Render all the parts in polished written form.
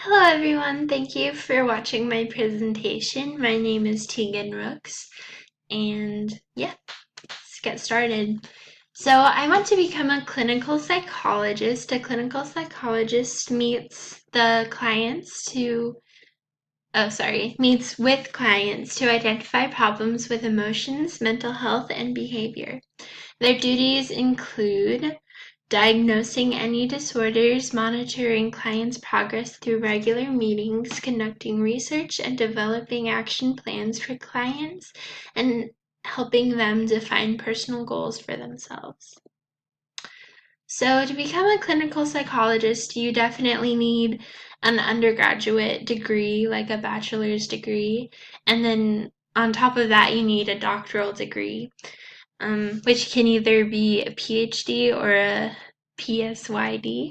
Hello everyone, thank you for watching my presentation. My name is Tegan Rooks, and yeah, let's get started. So I want to become a clinical psychologist. A clinical psychologist meets with clients to identify problems with emotions, mental health, and behavior. Their duties include diagnosing any disorders, monitoring clients' progress through regular meetings, conducting research, and developing action plans for clients, and helping them define personal goals for themselves. So, to become a clinical psychologist, you definitely need an undergraduate degree, like a bachelor's degree, and then on top of that, you need a doctoral degree, which can either be a PhD or a PSYD.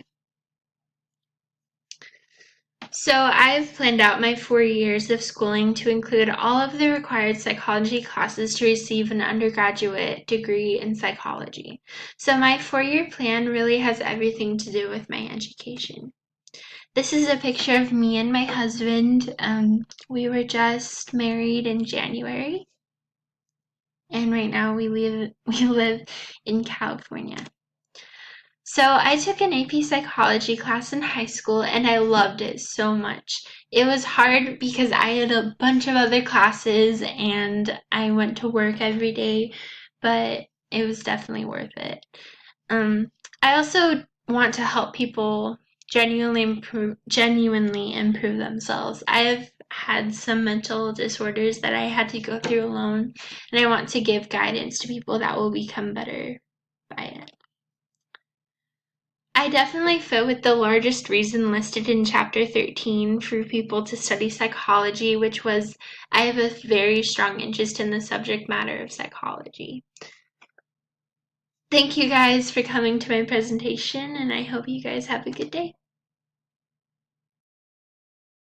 So I've planned out my 4 years of schooling to include all of the required psychology classes to receive an undergraduate degree in psychology. So my 4-year plan really has everything to do with my education. This is a picture of me and my husband. We were just married in January, and right now we live in California. So I took an AP psychology class in high school and I loved it so much. It was hard because I had a bunch of other classes and I went to work every day, but it was definitely worth it. I also want to help people genuinely improve themselves. I have had some mental disorders that I had to go through alone, and I want to give guidance to people that will become better by it. I definitely fit with the largest reason listed in Chapter 13 for people to study psychology, which was I have a very strong interest in the subject matter of psychology. Thank you guys for coming to my presentation, and I hope you guys have a good day.